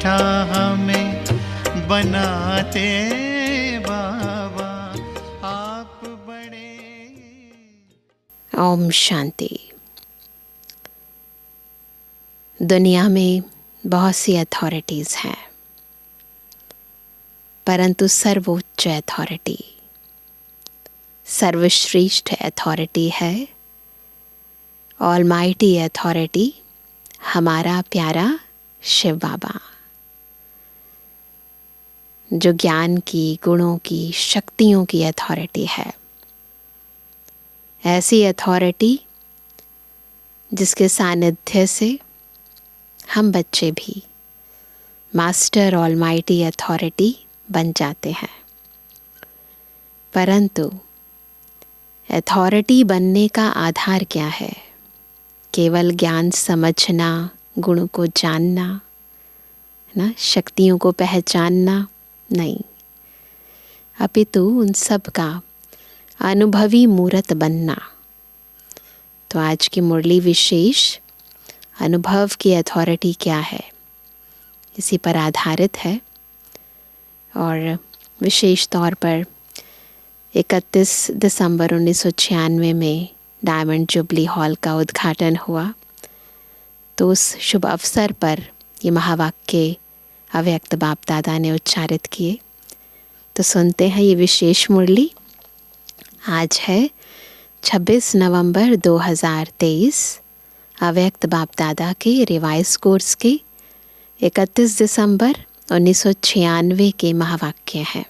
मीठा हमें बनाते बाबा आप बड़े। ओम शांति। दुनिया में बहुत सी अथॉरिटीज़ हैं, परंतु सर्वोच्च अथॉरिटी, सर्वश्रेष्ठ अथॉरिटी है ऑलमाइटी अथॉरिटी, हमारा प्यारा शिव बाबा, जो ज्ञान की, गुणों की, शक्तियों की अथॉरिटी है। ऐसी अथॉरिटी जिसके सानिध्य से हम बच्चे भी मास्टर ऑलमाइटी अथॉरिटी बन जाते हैं। परंतु अथॉरिटी बनने का आधार क्या है? केवल ज्ञान समझना, गुणों को जानना, ना, शक्तियों को पहचानना नहीं, अपितु उन सब का अनुभवी मूर्त बनना। तो आज की मुरली विशेष अनुभव की अथॉरिटी क्या है, इसी पर आधारित है। और विशेष तौर पर 31 दिसंबर 1996 में डायमंड जुबली हॉल का उद्घाटन हुआ। तो उस शुभ अवसर पर ये महावाक्य अव्यक्त बाप दादा ने उच्चारित किए। तो सुनते हैं ये विशेष मुरली। आज है 26 नवंबर 2023, अव्यक्त बाप दादा के रिवाइज कोर्स के 31 दिसंबर 1996 के महावाक्य हैं।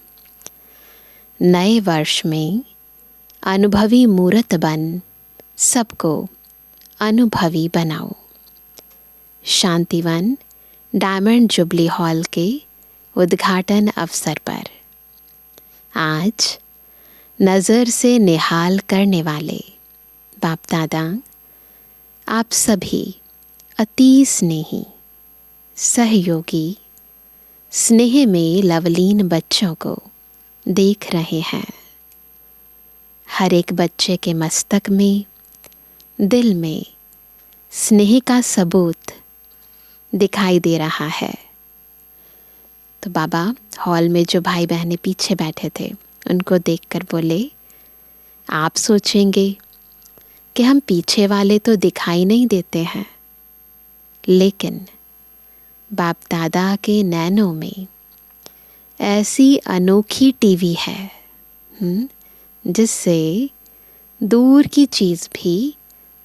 नए वर्ष में अनुभवी मूर्त बन सबको अनुभवी बनाओ। शांतिवन डायमंड जुबली हॉल के उद्घाटन अवसर पर आज नज़र से निहाल करने वाले बाप दादा आप सभी अति स्नेही, सहयोगी, स्नेह में लवलीन बच्चों को देख रहे हैं। हर एक बच्चे के मस्तक में, दिल में स्नेह का सबूत दिखाई दे रहा है। तो बाबा हॉल में जो भाई बहनें पीछे बैठे थे उनको देखकर बोले, आप सोचेंगे कि हम पीछे वाले तो दिखाई नहीं देते हैं, लेकिन बाप दादा के नैनों में ऐसी अनोखी टीवी है जिससे दूर की चीज़ भी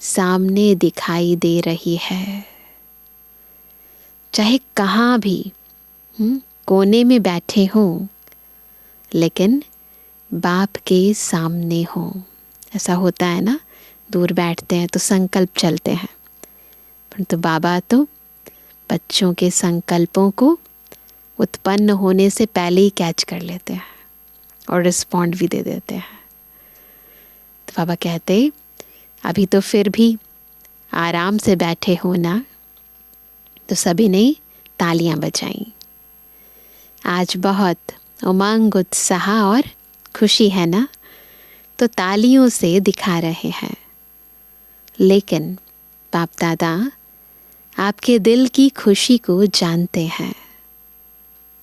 सामने दिखाई दे रही है। चाहे कहाँ भी कोने में बैठे हों, लेकिन बाप के सामने हों। ऐसा होता है ना, दूर बैठते हैं तो संकल्प चलते हैं, परंतु बाबा तो बच्चों के संकल्पों को उत्पन्न होने से पहले ही कैच कर लेते हैं और रिस्पॉन्ड भी दे देते हैं। तो बाबा कहते, अभी तो फिर भी आराम से बैठे हो ना। तो सभी ने तालियां बजाईं। आज बहुत उमंग, उत्साह और खुशी है ना, तो तालियों से दिखा रहे हैं। लेकिन बाप दादा आपके दिल की खुशी को जानते हैं।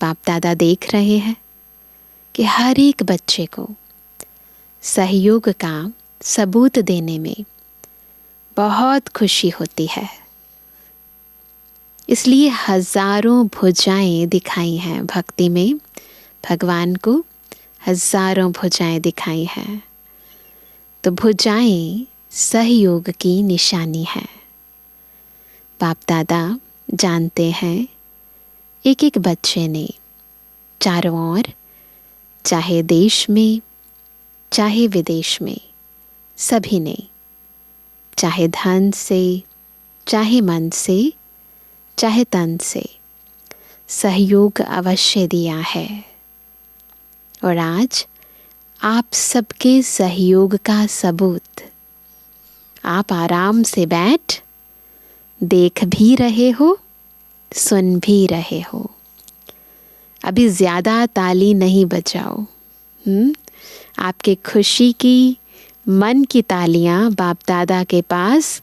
बाप दादा देख रहे हैं कि हर एक बच्चे को सहयोग का सबूत देने में बहुत खुशी होती है। इसलिए हजारों भुजाएं दिखाई हैं भक्ति में, भगवान को हजारों भुजाएं दिखाई हैं। तो भुजाएं सहयोग की निशानी है। बाप दादा जानते हैं एक एक बच्चे ने चारों ओर, चाहे देश में चाहे विदेश में, सभी ने चाहे धन से, चाहे मन से, चाहे तन से सहयोग अवश्य दिया है। और आज आप सबके सहयोग का सबूत आप आराम से बैठ देख भी रहे हो, सुन भी रहे हो। अभी ज़्यादा ताली नहीं बजाओ। आपके खुशी की, मन की तालियां बाप दादा के पास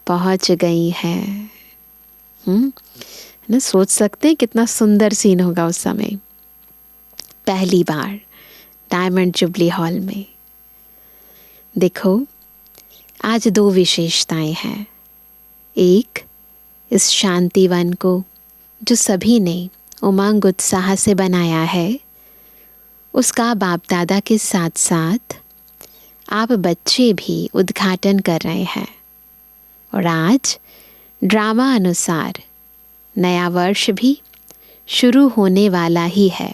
पहुंच गई हैं। ना सोच सकते हैं कितना सुंदर सीन होगा उस समय। पहली बार डायमंड जुबली हॉल में। देखो आज 2 विशेषताएं हैं। एक, इस शांतिवन को जो सभी ने उमंग उत्साह से बनाया है, उसका बाप दादा के साथ साथ आप बच्चे भी उद्घाटन कर रहे हैं। और आज ड्रामा अनुसार नया वर्ष भी शुरू होने वाला ही है।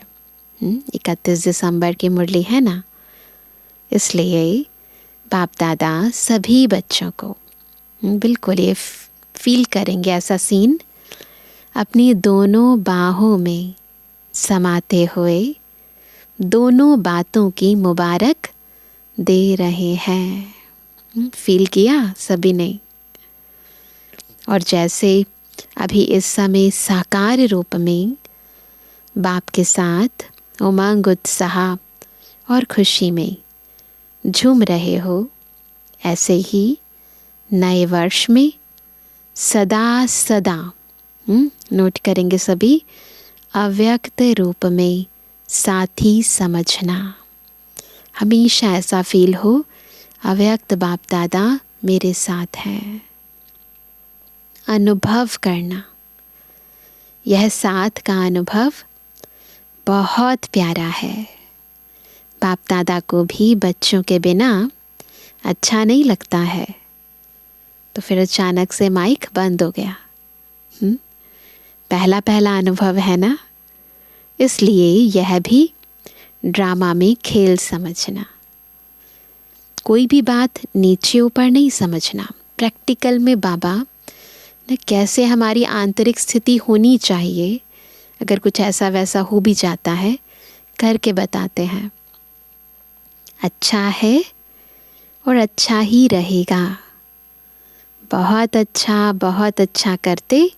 31 दिसंबर की मुरली है ना, इसलिए बाप दादा सभी बच्चों को बिल्कुल ये फील करेंगे ऐसा सीन अपनी दोनों बाहों में समाते हुए दोनों बातों की मुबारक दे रहे हैं। फील किया सभी ने। और जैसे अभी इस समय साकार रूप में बाप के साथ उमंग उत्साह और खुशी में झूम रहे हो, ऐसे ही नए वर्ष में सदा सदा नोट करेंगे सभी, अव्यक्त रूप में साथी समझना। हमेशा ऐसा फील हो अव्यक्त बाप दादा मेरे साथ हैं। अनुभव करना, यह साथ का अनुभव बहुत प्यारा है। बाप दादा को भी बच्चों के बिना अच्छा नहीं लगता है। तो फिर अचानक से माइक बंद हो गया। पहला पहला अनुभव है ना, इसलिए यह भी ड्रामा में खेल समझना। कोई भी बात नीचे ऊपर नहीं समझना। प्रैक्टिकल में बाबा न कैसे हमारी आंतरिक स्थिति होनी चाहिए, अगर कुछ ऐसा वैसा हो भी जाता है करके बताते हैं। अच्छा है और अच्छा ही रहेगा। बहुत अच्छा करते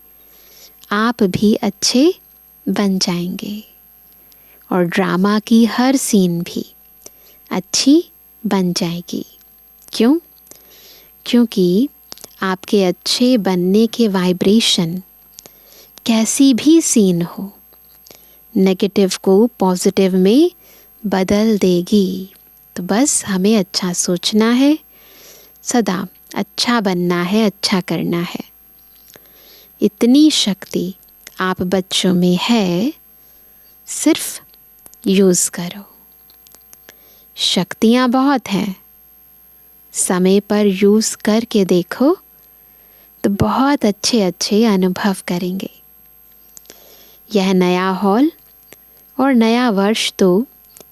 आप भी अच्छे बन जाएंगे और ड्रामा की हर सीन भी अच्छी बन जाएगी। क्यों? क्योंकि आपके अच्छे बनने के वाइब्रेशन कैसी भी सीन हो, नेगेटिव को पॉजिटिव में बदल देगी। तो बस हमें अच्छा सोचना है, सदा अच्छा बनना है, अच्छा करना है। इतनी शक्ति आप बच्चों में है, सिर्फ यूज़ करो। शक्तियाँ बहुत हैं, समय पर यूज़ करके देखो तो बहुत अच्छे अच्छे अनुभव करेंगे। यह नया हॉल और नया वर्ष, तो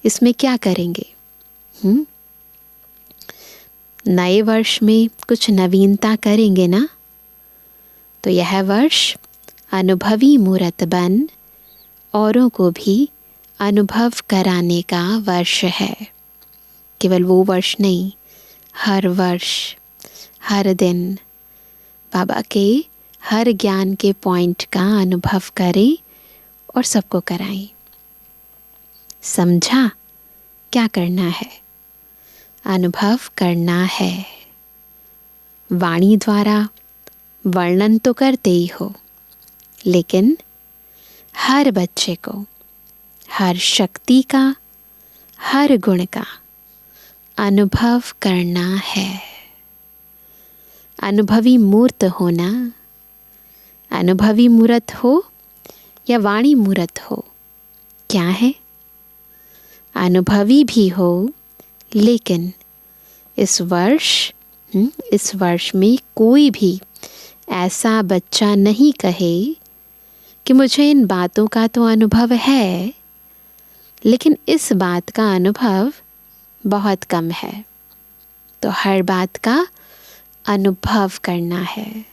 इसमें क्या करेंगे? नए वर्ष में कुछ नवीनता करेंगे ना। तो यह वर्ष अनुभवी मूर्त बन औरों को भी अनुभव कराने का वर्ष है। केवल वो वर्ष नहीं, हर वर्ष, हर दिन बाबा के हर ज्ञान के पॉइंट का अनुभव करें और सबको कराएं। समझा क्या करना है? अनुभव करना है। वाणी द्वारा वर्णन तो करते ही हो, लेकिन हर बच्चे को हर शक्ति का, हर गुण का अनुभव करना है। अनुभवी मूर्त होना, अनुभवी मूर्त हो या वाणी मूर्त हो, क्या है? अनुभवी भी हो, लेकिन इस वर्ष में कोई भी ऐसा बच्चा नहीं कहे कि मुझे इन बातों का तो अनुभव है, लेकिन इस बात का अनुभव बहुत कम है। तो हर बात का अनुभव करना है।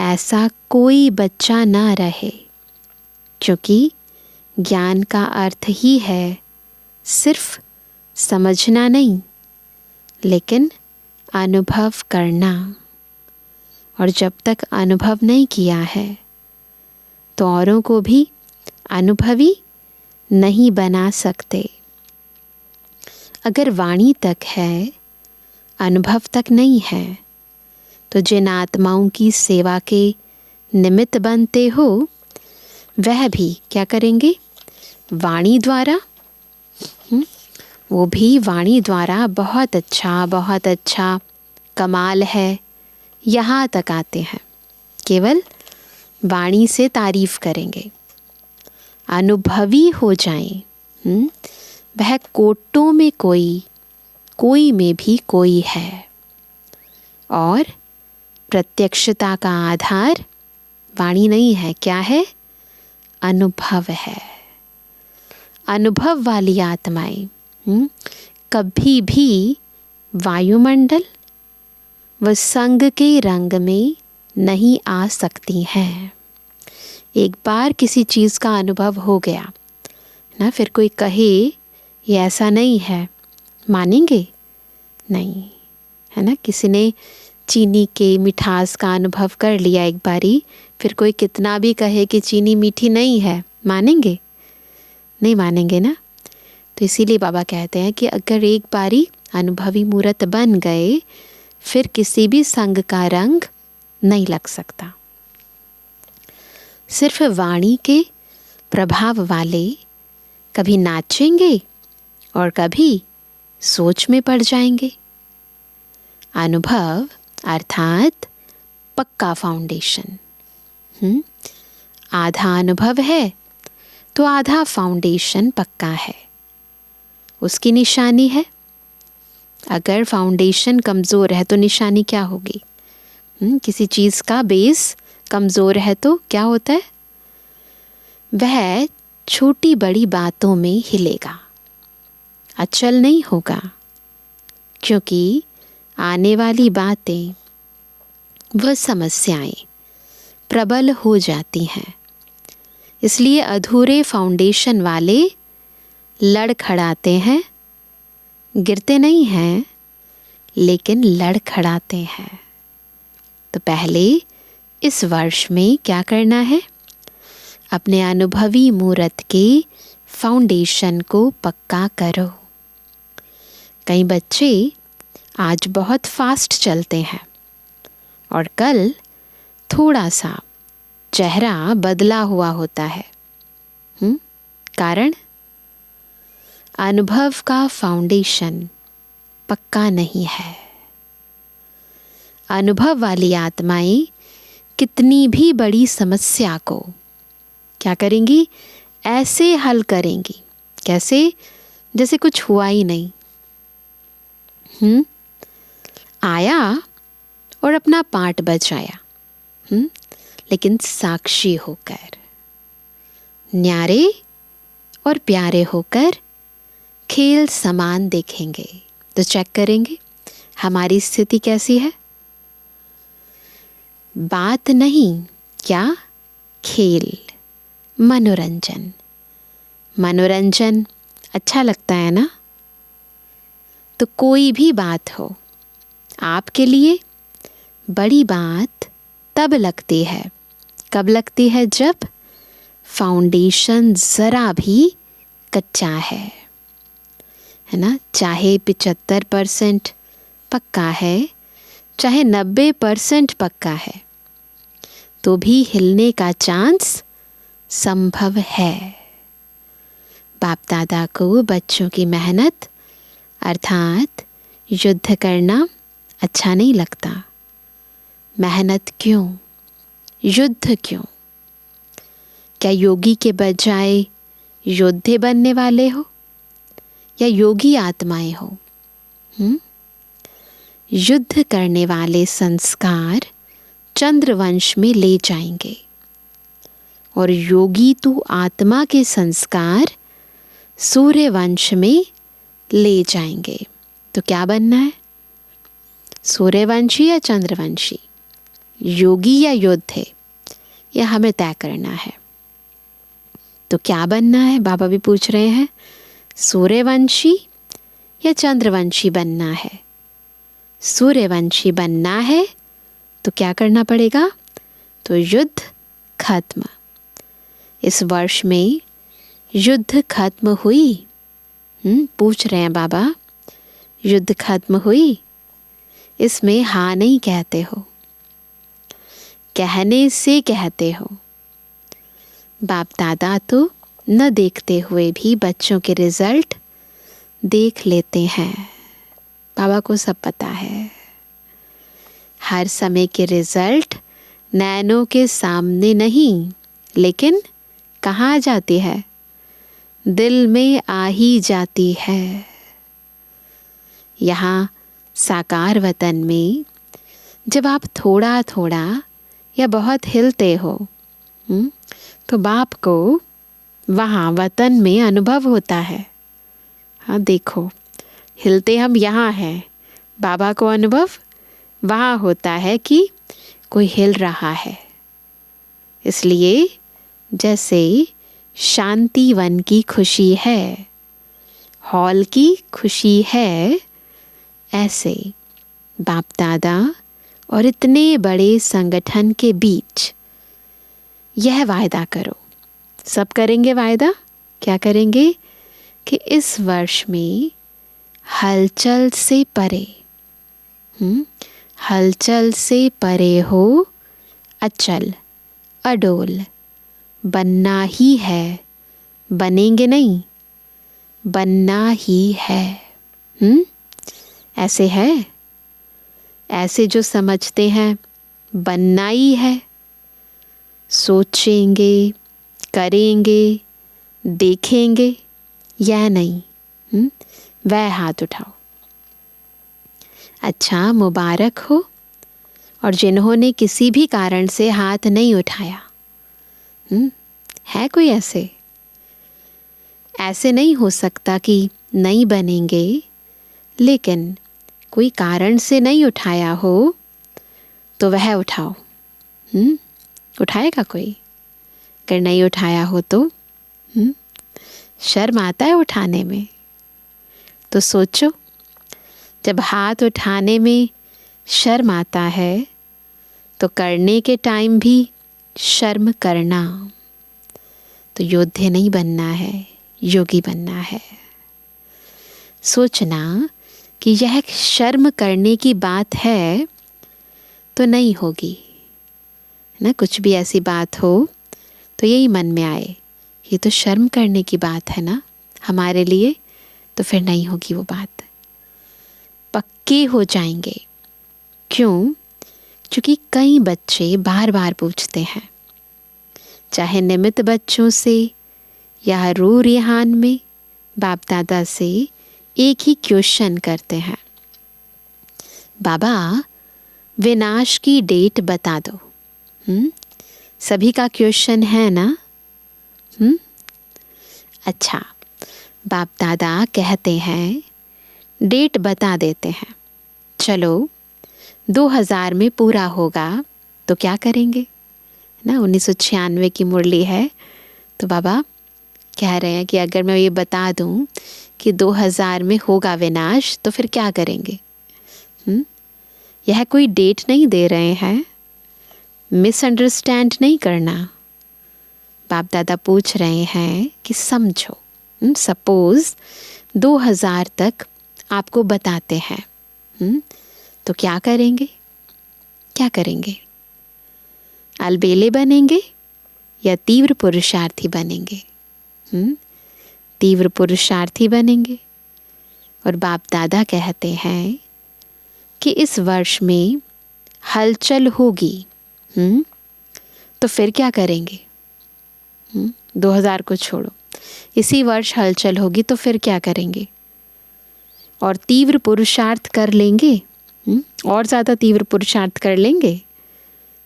ऐसा कोई बच्चा ना रहे, क्योंकि ज्ञान का अर्थ ही है सिर्फ समझना नहीं, लेकिन अनुभव करना। और जब तक अनुभव नहीं किया है तो औरों को भी अनुभवी नहीं बना सकते। अगर वाणी तक है, अनुभव तक नहीं है, तो जिन आत्माओं की सेवा के निमित्त बनते हो, वह भी क्या करेंगे? वाणी द्वारा। वो भी वाणी द्वारा बहुत अच्छा, कमाल है, यहाँ तक आते हैं। केवल वाणी से तारीफ करेंगे, अनुभवी हो जाएं। वह कोटों में कोई में भी कोई है। और प्रत्यक्षता का आधार वाणी नहीं है, क्या है? अनुभव है। अनुभव वाली आत्माएं कभी भी वायुमंडल व संग के रंग में नहीं आ सकती हैं। एक बार किसी चीज़ का अनुभव हो गया ना, फिर कोई कहे ये ऐसा नहीं है, मानेंगे? नहीं, है ना। किसी ने चीनी के मिठास का अनुभव कर लिया एक बारी, फिर कोई कितना भी कहे कि चीनी मीठी नहीं है, मानेंगे? नहीं मानेंगे ना। तो इसीलिए बाबा कहते हैं कि अगर एक बारी अनुभवी मूर्त बन गए, फिर किसी भी संग का रंग नहीं लग सकता। सिर्फ वाणी के प्रभाव वाले कभी नाचेंगे और कभी सोच में पड़ जाएंगे। अनुभव अर्थात पक्का फाउंडेशन। आधा अनुभव है तो आधा फाउंडेशन पक्का है, उसकी निशानी है। अगर फाउंडेशन कमज़ोर है तो निशानी क्या होगी? किसी चीज़ का बेस कमज़ोर है तो क्या होता है? वह छोटी बड़ी बातों में हिलेगा, अचल नहीं होगा, क्योंकि आने वाली बातें व समस्याएं प्रबल हो जाती हैं। इसलिए अधूरे फाउंडेशन वाले लड़खड़ाते हैं, गिरते नहीं हैं, लेकिन लड़खड़ाते हैं। तो पहले इस वर्ष में क्या करना है? अपने अनुभवी मूर्त के फाउंडेशन को पक्का करो। कई बच्चे आज बहुत फास्ट चलते हैं और कल थोड़ा सा चेहरा बदला हुआ होता है। कारण अनुभव का फाउंडेशन पक्का नहीं है। अनुभव वाली आत्माएं कितनी भी बड़ी समस्या को क्या करेंगी? ऐसे हल करेंगी, कैसे? जैसे कुछ हुआ ही नहीं। आया और अपना पार्ट बजाया, लेकिन साक्षी होकर, न्यारे और प्यारे होकर खेल समान देखेंगे तो चेक करेंगे हमारी स्थिति कैसी है। बात नहीं, क्या? खेल, मनोरंजन। मनोरंजन अच्छा लगता है ना। तो कोई भी बात हो आपके लिए बड़ी बात तब लगती है, कब लगती है? जब फाउंडेशन ज़रा भी कच्चा है ना। चाहे 75% पक्का है, चाहे 90% पक्का है, तो भी हिलने का चांस संभव है। बाप दादा को बच्चों की मेहनत अर्थात युद्ध करना अच्छा नहीं लगता। मेहनत क्यों? युद्ध क्यों? क्या योगी के बजाय योद्धे बनने वाले हो या योगी आत्माएं हो? युद्ध करने वाले संस्कार चंद्रवंश में ले जाएंगे और योगी तू आत्मा के संस्कार सूर्यवंश में ले जाएंगे। तो क्या बनना है? सूर्यवंशी या चंद्रवंशी, योगी या योद्धे, यह हमें तय करना है। तो क्या बनना है? बाबा भी पूछ रहे हैं, सूर्यवंशी या चंद्रवंशी बनना है? सूर्यवंशी बनना है तो क्या करना पड़ेगा? तो युद्ध खत्म। इस वर्ष में युद्ध खत्म हुई? पूछ रहे हैं बाबा, युद्ध खत्म हुई? इसमें हाँ नहीं कहते हो, कहने से कहते हो। बाप दादा तो न देखते हुए भी बच्चों के रिजल्ट देख लेते हैं। बाबा को सब पता है। हर समय के रिजल्ट नैनों के सामने नहीं, लेकिन कहाँ आ जाती है? दिल में आ ही जाती है। यहाँ साकार वतन में जब आप थोड़ा थोड़ा या बहुत हिलते हो तो बाप को वहाँ वतन में अनुभव होता है। हाँ देखो, हिलते हम यहाँ हैं, बाबा को अनुभव वहाँ होता है कि कोई हिल रहा है। इसलिए जैसे शांति वन की खुशी है, हॉल की खुशी है, ऐसे बाप दादा और इतने बड़े संगठन के बीच यह वायदा करो। सब करेंगे वायदा। क्या करेंगे? कि इस वर्ष में हलचल से परे, हलचल से परे हो अचल अडोल बनना ही है। बनेंगे नहीं, बनना ही है। ऐसे है, ऐसे जो समझते हैं बनना ही है। सोचेंगे, करेंगे, देखेंगे या नहीं, वह हाथ उठाओ। अच्छा, मुबारक हो। और जिन्होंने किसी भी कारण से हाथ नहीं उठाया, है कोई ऐसे? ऐसे नहीं हो सकता कि नहीं बनेंगे, लेकिन कोई कारण से नहीं उठाया हो तो वह उठाओ। उठाएगा कोई? अगर नहीं उठाया हो तो शर्म आता है उठाने में। तो सोचो, जब हाथ उठाने में शर्म आता है तो करने के टाइम भी शर्म करना। तो योद्धे नहीं बनना है, योगी बनना है। सोचना कि यह शर्म करने की बात है तो नहीं होगी ना। कुछ भी ऐसी बात हो तो यही मन में आए, ये तो शर्म करने की बात है ना हमारे लिए, तो फिर नहीं होगी वो बात। पक्के हो जाएंगे। क्यों? क्योंकि कई बच्चे बार बार पूछते हैं, चाहे निमित्त बच्चों से या रू रिहान में, बाप दादा से एक ही क्वेश्चन करते हैं, बाबा विनाश की डेट बता दो। सभी का क्वेश्चन है ना। अच्छा, बाप दादा कहते हैं डेट बता देते हैं। चलो 2000 में पूरा होगा तो क्या करेंगे ना। 1996 की मुरली है, तो बाबा कह रहे हैं कि अगर मैं ये बता दूं कि 2000 में होगा विनाश तो फिर क्या करेंगे। यह कोई डेट नहीं दे रहे हैं, मिसअंडरस्टैंड नहीं करना। बाप दादा पूछ रहे हैं कि समझो, सपोज 2000 तक आपको बताते हैं, तो क्या करेंगे? क्या करेंगे? अलबेले बनेंगे या तीव्र पुरुषार्थी बनेंगे? तीव्र पुरुषार्थी बनेंगे। और बाप दादा कहते हैं कि इस वर्ष में हलचल होगी, तो फिर क्या करेंगे? 2000 को छोड़ो, इसी वर्ष हलचल होगी तो फिर क्या करेंगे? और तीव्र पुरुषार्थ कर लेंगे, और ज़्यादा तीव्र पुरुषार्थ कर लेंगे,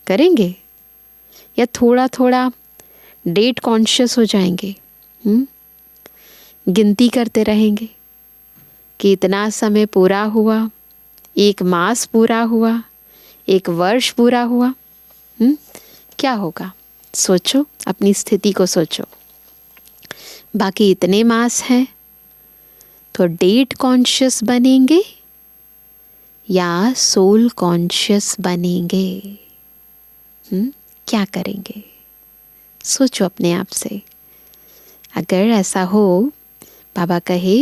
करेंगे, या थोड़ा थोड़ा डेट कॉन्शियस हो जाएंगे, गिनती करते रहेंगे कि इतना समय पूरा हुआ, 1 मास पूरा हुआ, 1 वर्ष पूरा हुआ। क्या होगा? सोचो, अपनी स्थिति को सोचो। बाकी इतने मास हैं तो डेट कॉन्शियस बनेंगे या सोल कॉन्शियस बनेंगे? क्या करेंगे? सोचो अपने आप से। अगर ऐसा हो, बाबा कहे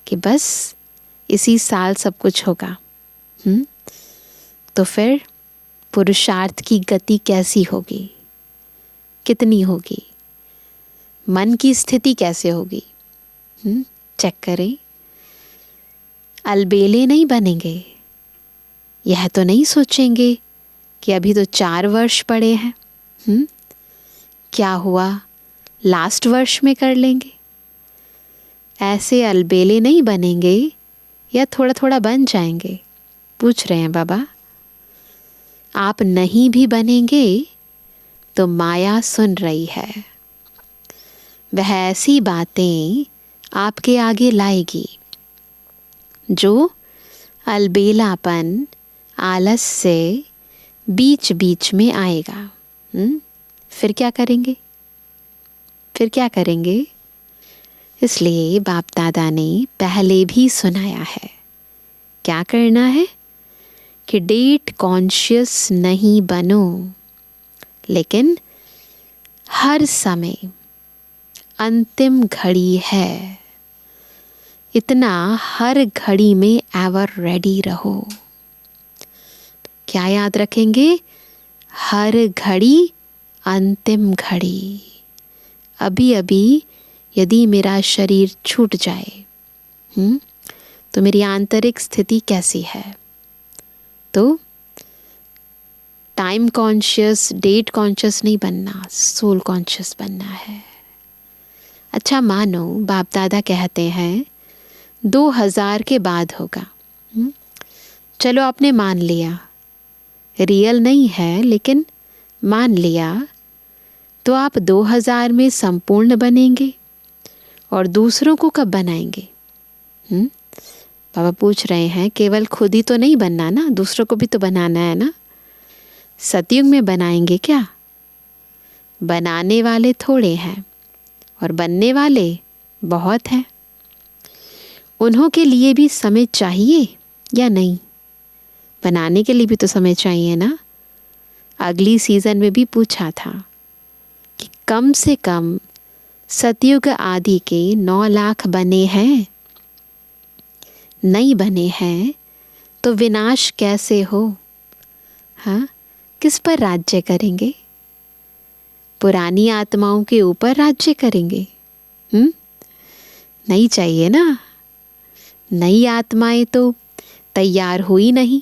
कि बस इसी साल सब कुछ होगा, तो फिर पुरुषार्थ की गति कैसी होगी, कितनी होगी, मन की स्थिति कैसे होगी। चेक करें। अलबेले नहीं बनेंगे। यह तो नहीं सोचेंगे कि अभी तो 4 वर्ष पड़े हैं, क्या हुआ लास्ट वर्ष में कर लेंगे। ऐसे अलबेले नहीं बनेंगे या थोड़ा थोड़ा बन जाएंगे। पूछ रहे हैं बाबा, आप नहीं भी बनेंगे तो माया सुन रही है। वह ऐसी बातें आपके आगे लाएगी जो अलबेलापन, आलस से बीच बीच में आएगा। फिर क्या करेंगे? फिर क्या करेंगे? इसलिए बाप दादा ने पहले भी सुनाया है, क्या करना है कि डेट कॉन्शियस नहीं बनो, लेकिन हर समय अंतिम घड़ी है, इतना हर घड़ी में एवर रेडी रहो। क्या याद रखेंगे? हर घड़ी अंतिम घड़ी। अभी अभी यदि मेरा शरीर छूट जाए तो मेरी आंतरिक स्थिति कैसी है? तो टाइम कॉन्शियस, डेट कॉन्शियस नहीं बनना, सोल कॉन्शियस बनना है। अच्छा मानो बाप दादा कहते हैं 2000 के बाद होगा। चलो आपने मान लिया, रियल नहीं है लेकिन मान लिया, तो आप 2000 में संपूर्ण बनेंगे और दूसरों को कब बनाएंगे? बाबा पूछ रहे हैं केवल खुद ही तो नहीं बनना ना, दूसरों को भी तो बनाना है ना। सतयुग में बनाएंगे क्या? बनाने वाले थोड़े हैं और बनने वाले बहुत हैं। उन्हों के लिए भी समय चाहिए या नहीं? बनाने के लिए भी तो समय चाहिए ना। अगली सीजन में भी पूछा था कि कम से कम सतयुग आदि के 9 लाख बने हैं, नहीं बने हैं तो विनाश कैसे हो? हाँ, किस पर राज्य करेंगे? पुरानी आत्माओं के ऊपर राज्य करेंगे? नहीं चाहिए ना। नई आत्माएं तो तैयार हुई नहीं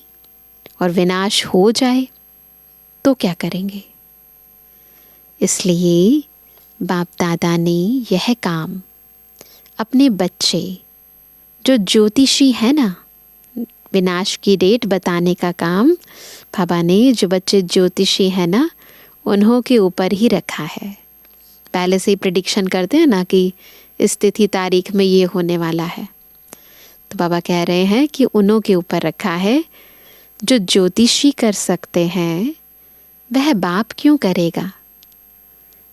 और विनाश हो जाए तो क्या करेंगे? इसलिए बाप दादा ने यह काम अपने बच्चे जो ज्योतिषी है ना, विनाश की डेट बताने का काम बाबा ने जो बच्चे ज्योतिषी है ना उन्हों के ऊपर ही रखा है। पहले से ही प्रेडिक्शन करते हैं ना कि इस तिथि तारीख में ये होने वाला है, तो बाबा कह रहे हैं कि उन्हों के ऊपर रखा है। जो ज्योतिषी कर सकते हैं वह बाप क्यों करेगा?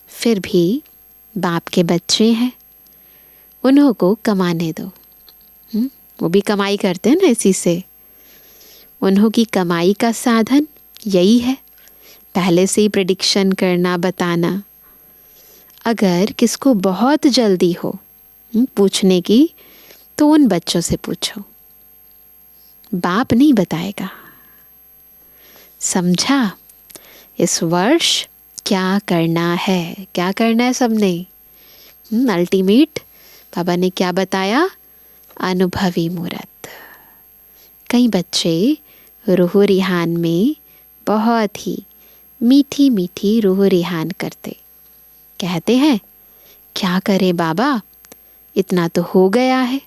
फिर भी बाप के बच्चे हैं, उन्हों को कमाने दो। वो भी कमाई करते हैं ना इसी से। उन्हों की कमाई का साधन यही है, पहले से ही प्रेडिक्शन करना, बताना। अगर किसको बहुत जल्दी हो पूछने की तो उन बच्चों से पूछो, बाप नहीं बताएगा। समझा? इस वर्ष क्या करना है? क्या करना है सबने? अल्टीमेट बाबा ने क्या बताया? अनुभवी मूर्त। कई बच्चे रूह रिहान में बहुत ही मीठी मीठी रूह रिहान करते, कहते हैं क्या करे बाबा, इतना तो हो गया है,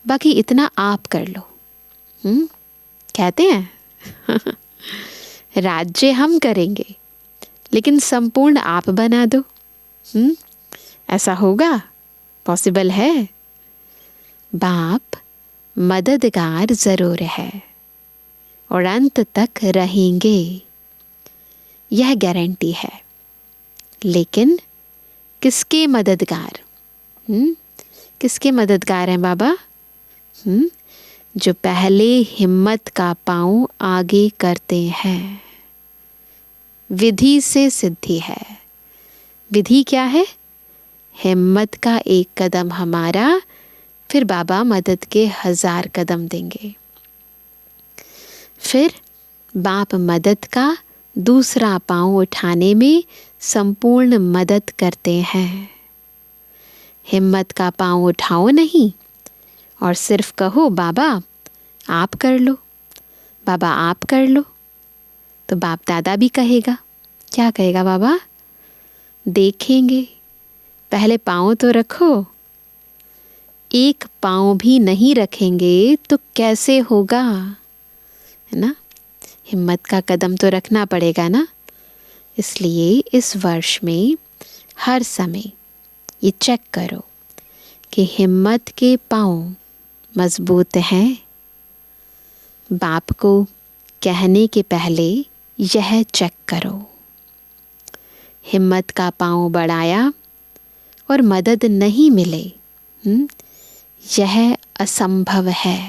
बाकी इतना आप कर लो। कहते हैं राज्य हम करेंगे लेकिन संपूर्ण आप बना दो। ऐसा होगा? पॉसिबल है? बाप मददगार जरूर है और अंत तक रहेंगे, यह गारंटी है। लेकिन किसके मददगार? किसके मददगार हैं बाबा? जो पहले हिम्मत का पांव आगे करते हैं। विधि से सिद्धि है। विधि क्या है? हिम्मत का एक कदम हमारा, फिर बाबा मदद के 1000 कदम देंगे। फिर बाप मदद का दूसरा पांव उठाने में संपूर्ण मदद करते हैं। हिम्मत का पांव उठाओ नहीं और सिर्फ कहो बाबा आप कर लो, बाबा आप कर लो। तो बाप दादा भी कहेगा, क्या कहेगा बाबा? देखेंगे, पहले पांव तो रखो। एक पांव भी नहीं रखेंगे तो कैसे होगा, है ना? हिम्मत का कदम तो रखना पड़ेगा ना। इसलिए इस वर्ष में हर समय ये चेक करो कि हिम्मत के पांव मजबूत हैं। बाप को कहने के पहले यह चेक करो। हिम्मत का पांव बढ़ाया और मदद नहीं मिले, यह असंभव है।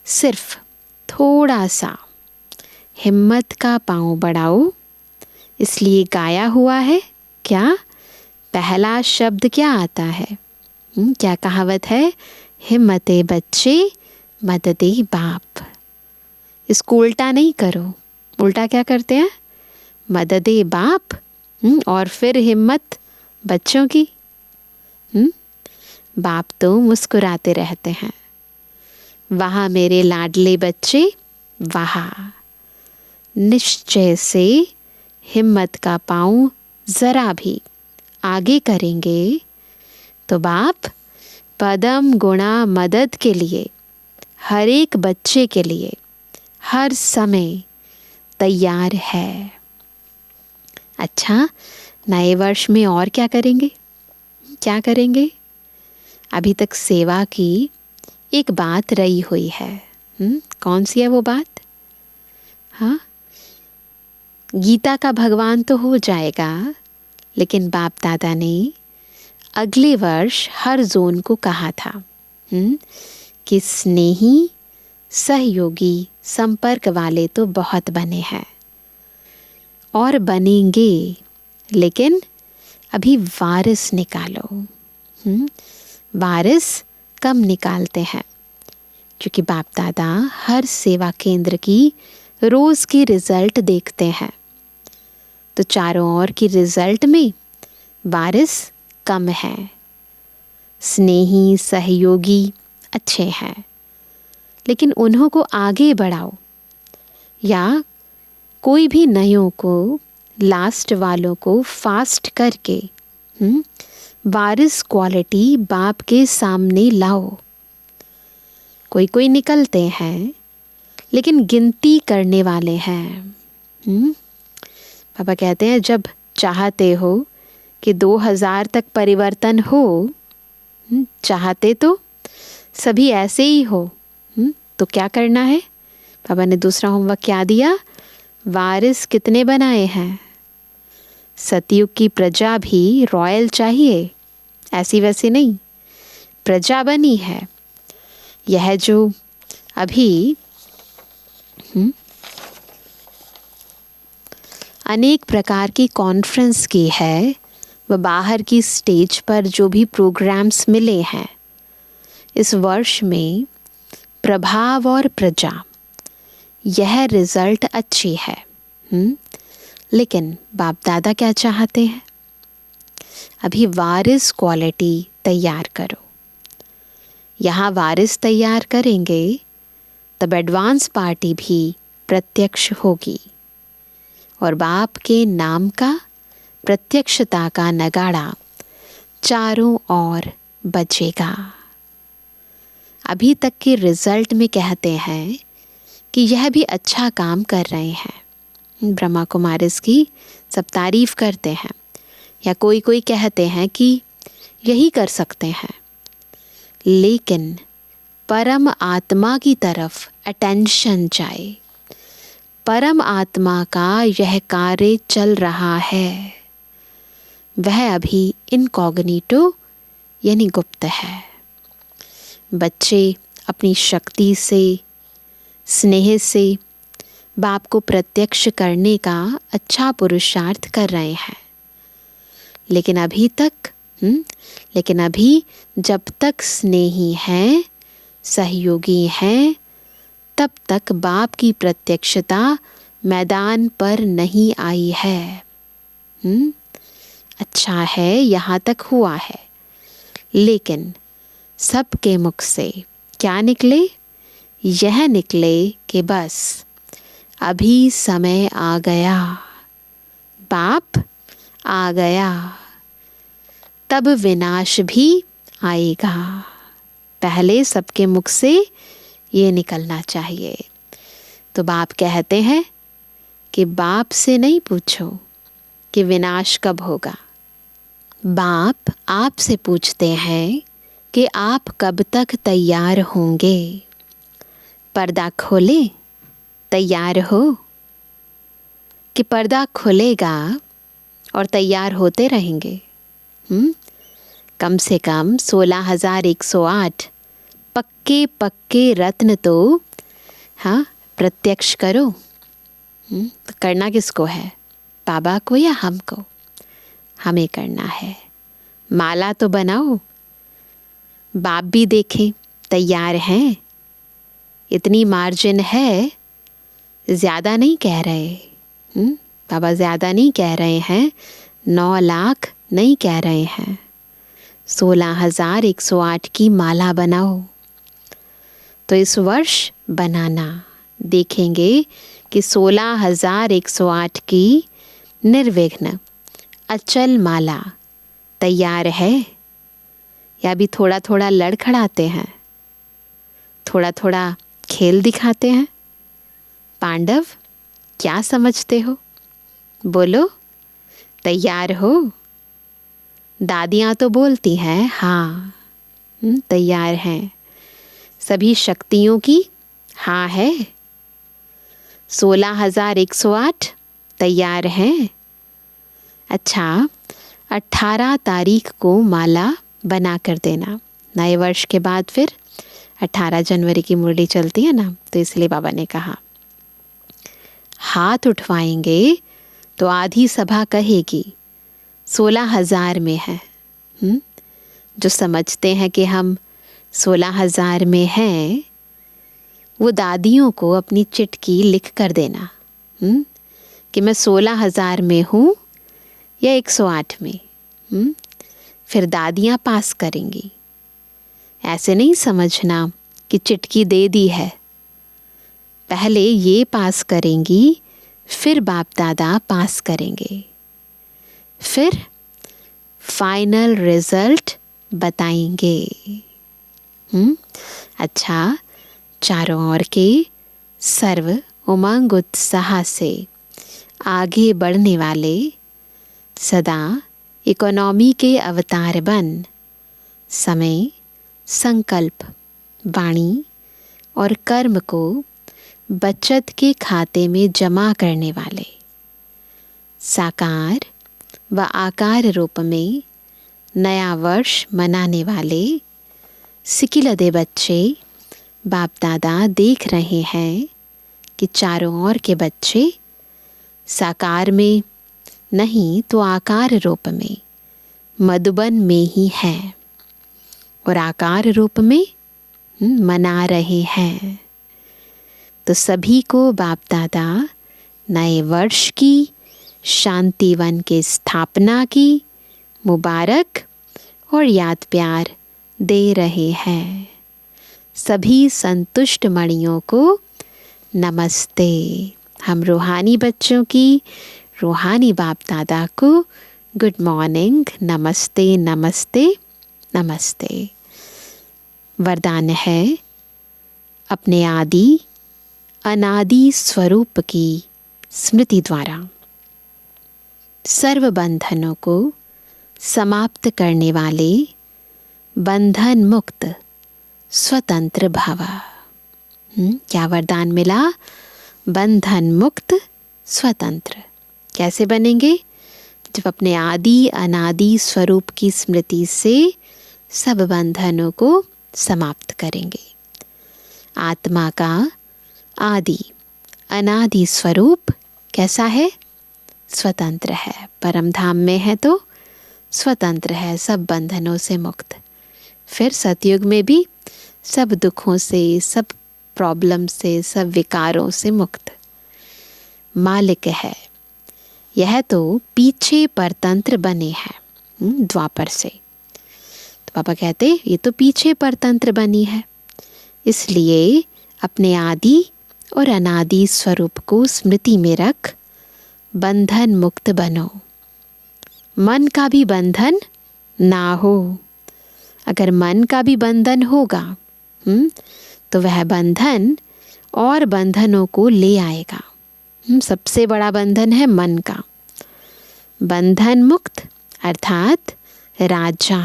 सिर्फ थोड़ा सा हिम्मत का पांव बढ़ाओ। इसलिए गाया हुआ है क्या? पहला शब्द क्या आता है? क्या कहावत है? हिम्मते बच्चे मददे बाप। इसको उल्टा नहीं करो। उल्टा क्या करते हैं? मददे बाप और फिर हिम्मत बच्चों की। बाप तो मुस्कुराते रहते हैं, वहाँ मेरे लाडले बच्चे वहाँ। निश्चय से हिम्मत का पांव जरा भी आगे करेंगे तो बाप पदम गुणा मदद के लिए, हर एक बच्चे के लिए हर समय तैयार है। अच्छा, नए वर्ष में और क्या करेंगे? क्या करेंगे? अभी तक सेवा की एक बात रही हुई है। कौन सी है वो बात? हाँ, गीता का भगवान तो हो जाएगा, लेकिन बाप दादा ने अगले वर्ष हर जोन को कहा था कि स्नेही सहयोगी संपर्क वाले तो बहुत बने हैं और बनेंगे, लेकिन अभी वारिस निकालो। वारिस कम निकालते हैं क्योंकि बाप दादा हर सेवा केंद्र की रोज की रिजल्ट देखते हैं, तो चारों ओर की रिजल्ट में वारिस कम है। स्नेही सहयोगी अच्छे हैं, लेकिन उन्हों को आगे बढ़ाओ, या कोई भी नयों को, लास्ट वालों को फास्ट करके वारिस क्वालिटी बाप के सामने लाओ। कोई कोई निकलते हैं लेकिन गिनती करने वाले हैं। पापा कहते हैं जब चाहते हो कि 2000 तक परिवर्तन हो, चाहते तो सभी ऐसे ही हो, तो क्या करना है? पापा ने दूसरा होमवर्क क्या दिया? वारिस कितने बनाए हैं? सतयुग की प्रजा भी रॉयल चाहिए, ऐसी वैसी नहीं, प्रजा बनी है। यह जो अभी अनेक प्रकार की कॉन्फ्रेंस की है, वह बाहर की स्टेज पर जो भी प्रोग्राम्स मिले हैं, इस वर्ष में प्रभाव और प्रजा, यह रिजल्ट अच्छी है। लेकिन बाप दादा क्या चाहते हैं? अभी वारिस क्वालिटी तैयार करो। यहाँ वारिस तैयार करेंगे तब एडवांस पार्टी भी प्रत्यक्ष होगी और बाप के नाम का, प्रत्यक्षता का नगाड़ा चारों ओर बजेगा। अभी तक के रिजल्ट में कहते हैं कि यह भी अच्छा काम कर रहे हैं, ब्रह्मा कुमारिस की सब तारीफ करते हैं, या कोई कोई कहते हैं कि यही कर सकते हैं, लेकिन परम आत्मा की तरफ अटेंशन जाए। परम आत्मा का यह कार्य चल रहा है, वह अभी इनकॉग्निटो यानी गुप्त है। बच्चे अपनी शक्ति से, स्नेह से बाप को प्रत्यक्ष करने का अच्छा पुरुषार्थ कर रहे हैं, लेकिन अभी जब तक स्नेही हैं, सहयोगी हैं, तब तक बाप की प्रत्यक्षता मैदान पर नहीं आई है। अच्छा है, यहाँ तक हुआ है, लेकिन सबके मुख से क्या निकले? यह निकले कि बस अभी समय आ गया, बाप आ गया, तब विनाश भी आएगा। पहले सबके मुख से ये निकलना चाहिए। तो बाप कहते हैं कि बाप से नहीं पूछो कि विनाश कब होगा। बाप आपसे पूछते हैं कि आप कब तक तैयार होंगे। पर्दा खोले, तैयार हो? कि पर्दा खुलेगा और तैयार होते रहेंगे? कम से कम 16,108 पक्के पक्के रत्न तो प्रत्यक्ष करो। तो करना किसको है? बाबा को या हमको? हमें करना है। माला तो बनाओ, बाप भी देखें तैयार हैं। इतनी मार्जिन है, ज़्यादा नहीं कह रहे। बाबा ज़्यादा नहीं कह रहे हैं, 9 लाख नहीं कह रहे हैं। 16,108 की माला बनाओ। तो इस वर्ष बनाना, देखेंगे कि 16,108 की निर्विघ्न अचल माला तैयार है या भी थोड़ा थोड़ा लड़खड़ाते हैं, थोड़ा थोड़ा खेल दिखाते हैं। पांडव, क्या समझते हो? बोलो, तैयार हो? दादियाँ तो बोलती हैं हाँ, तैयार हैं। सभी शक्तियों की हाँ है। 16,108 तैयार हैं। अच्छा, 18 तारीख को माला बना कर देना। नए वर्ष के बाद फिर 18 जनवरी की मुरली चलती है ना, तो इसलिए बाबा ने कहा हाथ उठवाएंगे तो आधी सभा कहेगी 16,000 में है। जो समझते हैं कि हम 16,000 में हैं, वो दादियों को अपनी चिट्ठी लिख कर देना कि मैं 16,000 में हूँ या 108 में। फिर दादियाँ पास करेंगी। ऐसे नहीं समझना कि चिट्ठी दे दी है, पहले ये पास करेंगी, फिर बाप दादा पास करेंगे, फिर फाइनल रिजल्ट बताएंगे। अच्छा, चारों ओर के सर्व उमंग उत्साह से आगे बढ़ने वाले सदा इकोनॉमी के अवतार बन समय, संकल्प, वाणी और कर्म को बचत के खाते में जमा करने वाले, साकार व आकार रूप में नया वर्ष मनाने वाले सिकिलदे बच्चे बाप दादा देख रहे हैं कि चारों ओर के बच्चे साकार में नहीं तो आकार रूप में मधुबन में ही हैं और आकार रूप में मना रहे हैं। तो सभी को बाप दादा नए वर्ष की शांतिवन के स्थापना की मुबारक और याद प्यार दे रहे हैं। सभी संतुष्ट मणियों को नमस्ते। हम रूहानी बच्चों की रूहानी बाप दादा को गुड मॉर्निंग, नमस्ते नमस्ते नमस्ते। वरदान है अपने आदि अनादि स्वरूप की स्मृति द्वारा सर्व बंधनों को समाप्त करने वाले बंधन मुक्त स्वतंत्र भव। क्या वरदान मिला? बंधन मुक्त स्वतंत्र। कैसे बनेंगे? जब अपने आदि अनादि स्वरूप की स्मृति से सब बंधनों को समाप्त करेंगे। आत्मा का आदि अनादि स्वरूप कैसा है? स्वतंत्र है। परम धाम में है तो स्वतंत्र है, सब बंधनों से मुक्त। फिर सतयुग में भी सब दुखों से, सब प्रॉब्लम से, सब विकारों से मुक्त मालिक है। यह तो पीछे परतंत्र बने हैं द्वापर से। तो पापा कहते ये तो पीछे परतंत्र बनी है, इसलिए अपने आदि और अनादि स्वरूप को स्मृति में रख बंधन मुक्त बनो। मन का भी बंधन ना हो। अगर मन का भी बंधन होगा तो वह बंधन और बंधनों को ले आएगा। सबसे बड़ा बंधन है मन का। बंधन मुक्त अर्थात राजा,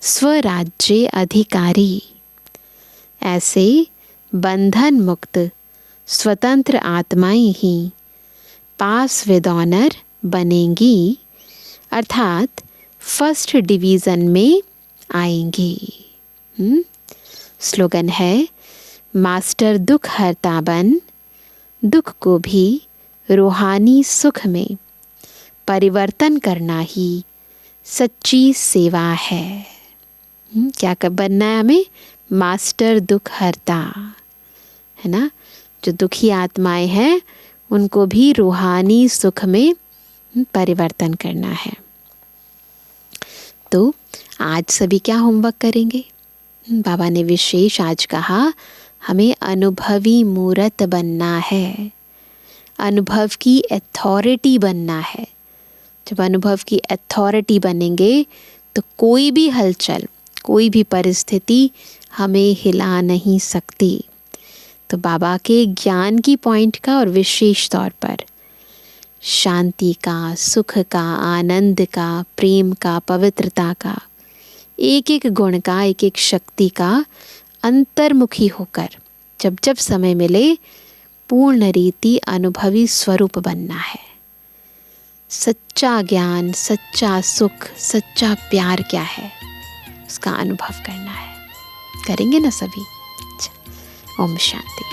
स्वराज्य अधिकारी। ऐसे बंधन मुक्त स्वतंत्र आत्माएं ही पास विद ऑनर बनेंगी, अर्थात फर्स्ट डिवीज़न में आएंगी। स्लोगन है मास्टर दुख हरता बन, दुख को भी रूहानी सुख में परिवर्तन करना ही सच्ची सेवा है। क्या कब बनना है हमें? मास्टर दुख हरता, है ना। जो दुखी आत्माएं हैं उनको भी रूहानी सुख में परिवर्तन करना है। तो आज सभी क्या होमवर्क करेंगे? बाबा ने विशेष आज कहा हमें अनुभवी मूर्त बनना है, अनुभव की अथॉरिटी बनना है। जब अनुभव की अथॉरिटी बनेंगे तो कोई भी हलचल, कोई भी परिस्थिति हमें हिला नहीं सकती। तो बाबा के ज्ञान की पॉइंट का और विशेष तौर पर शांति का, सुख का, आनंद का, प्रेम का, पवित्रता का, एक एक गुण का, एक एक शक्ति का अंतर्मुखी होकर जब जब समय मिले पूर्ण रीति अनुभवी स्वरूप बनना है। सच्चा ज्ञान, सच्चा सुख, सच्चा प्यार क्या है उसका अनुभव करना है। करेंगे ना सभी? ओम शांति।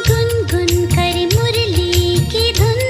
गुनगुन कर मुरली की धुन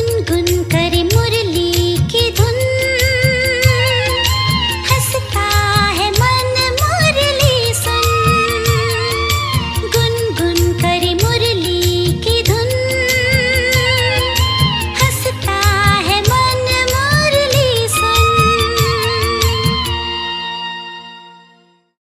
गुनगुन करे मुरली